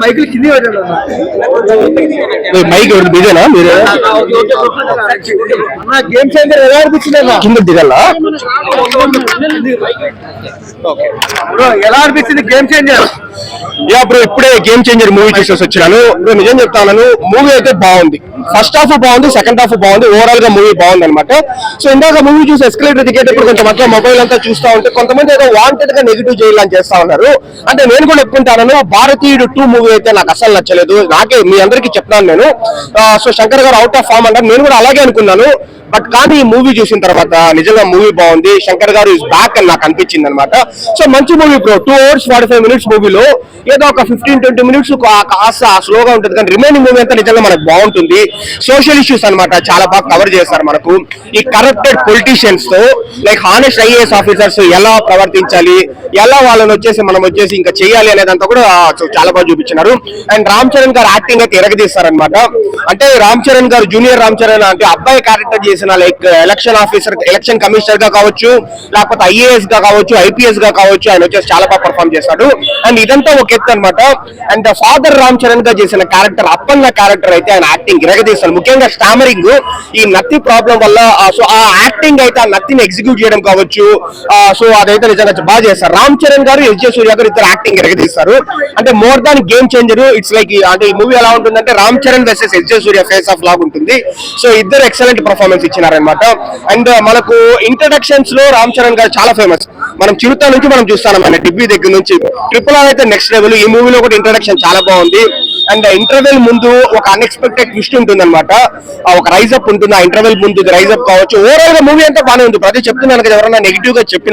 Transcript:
మైకులు కింది మైక్ బిజేనా మీరు గేమ్ చేంజర్ ఎలా అనిపించింది కింద దిగల్లా ఎలా అనిపించింది గేమ్ చేంజర్? బ్రో ఇప్పుడే గేమ్ చేంజర్ మూవీ చూసేసి వచ్చాను. ఇప్పుడు నిజం చెప్తాను, మూవీ అయితే బాగుంది. ఫస్ట్ హాఫ్ బాగుంది, సెకండ్ హాఫ్ బాగుంది, ఓవరాల్ గా మూవీ బాగుంది అనమాట. సో ఇందాక మూవీ చూసి ఎస్కలేటర్ దిగేటప్పుడు కొంచెం అట్లా మొబైల్ అంతా చూస్తా ఉంటే కొంతమంది ఏదో వాంటెడ్ గా నెగిటివ్ చేయాలని చేస్తా ఉన్నారు. అంటే నేను కూడా ఒప్పుకుంటాను, భారతీయుడు 2 మూవీ అయితే నాకు అసలు నచ్చలేదు. నాకే మీ అందరికీ చెప్తాను నేను. సో శంకర్ గారు అవుట్ ఆఫ్ ఫామ్ అంటారు, నేను కూడా అలాగే అనుకున్నాను. బట్ కానీ ఈ మూవీ చూసిన తర్వాత నిజంగా మూవీ బాగుంది. శంకర్ గారు ఇస్ బ్యాక్ అని నాకు అనిపించింది అనమాట. సో మంచి మూవీ బ్రో. 2 hours 45 minutes మూవీలో ఏదో ఒక 15-20 minutes కాస్త స్లోగా ఉంటుంది, కానీ రిమైనింగ్ మూవీ అంతా నిజంగా మనకు బాగుంటుంది. సోషల్ ఇష్యూస్ అనమాట చాలా బాగా కవర్ చేస్తారు మనకు. ఈ కరప్టెడ్ పొలిటీషియన్స్ తో లైక్ హానెస్ట్ ఐఏఎస్ ఆఫీసర్స్ ఎలా ప్రవర్తించాలి, ఎలా వాళ్ళని మనం వచ్చేసి ఇంకా చేయాలి అనేదంతా కూడా చాలా బాగా చూపించినారు. అండ్ రామ్ చరణ్ గారు యాక్టింగ్ అయితే ఎరగదీస్తారనమాట. అంటే రామ్ చరణ్ గారు జూనియర్ రామ్ చరణ్ అంటే అబ్బాయి క్యారెక్టర్ చేసిన like election officer, election commissioner గా కావచ్చు, లేకపోతే ఐఏఎస్ గా కావచ్చు, ఐపీఎస్ గా కావచ్చు, ఆయన వచ్చేసి చాలా బాగా పర్ఫార్మ్ చేశాడు. అండ్ ఇదంతా ఒక ఎత్తు అనమాట. అండ్ ఫాదర్ రామ్ చరణ్ గా చేసిన క్యారెక్టర్, అప్పన్న క్యారెక్టర్ అయితే ఆయన యాక్టింగ్ ఇరగదీస్తాడు. ముఖ్యంగా స్టామరింగ్, ఈ నత్తి ప్రాబ్లం వల్ల సో ఆ యాక్టింగ్ అయితే ఆ నత్తిని ఎగ్జిక్యూట్ చేయడం కావచ్చు, సో అదైతే నిజంగా బాగా చేస్తారు. రామ్ చరణ్ గారు, ఎస్.జే. సూర్య గారు ఇద్దరు యాక్టింగ్ ఇరగదీస్తారు. అంటే more than game changer. It's like అంటే ఈ మూవీ ఎలా ఉంటుందంటే Ram Charan versus S J. Suryah face off లాగా ఉంటుంది. సో ఇద్దరు ఎక్సలెంట్ పర్ఫార్మెన్స్ ఇచ్చినారనమాట. అండ్ మనకు ఇంట్రడక్షన్స్ లో రామ్ చరణ్ గారు చాలా ఫేమస్. మనం చిరుత నుంచి మనం చూస్తాం, మన డిబ్బీ దగ్గర నుంచి ట్రిపుల్ ఆర్ అయితే నెక్స్ట్ లెవెల్. ఈ మూవీలో కూడా ఇంట్రడక్షన్ చాలా బాగుంది. అండ్ ఇంటర్వెల్ ముందు ఒక అన్ఎక్స్పెక్టెడ్ ట్విస్ట్ ఉంటుంది అనమాట, ఒక రైజ్ అప్ ఉంటుంది. ఆ ఇంటర్వెల్ ముందు రైజ్ అప్ కావచ్చు. ఓవరాల్ గా మూవీ అంతా బాగానే ఉంది. ప్రతి చెప్తున్నాను కదా, ఎవరైనా నెగిటివ్ గా చెప్పిన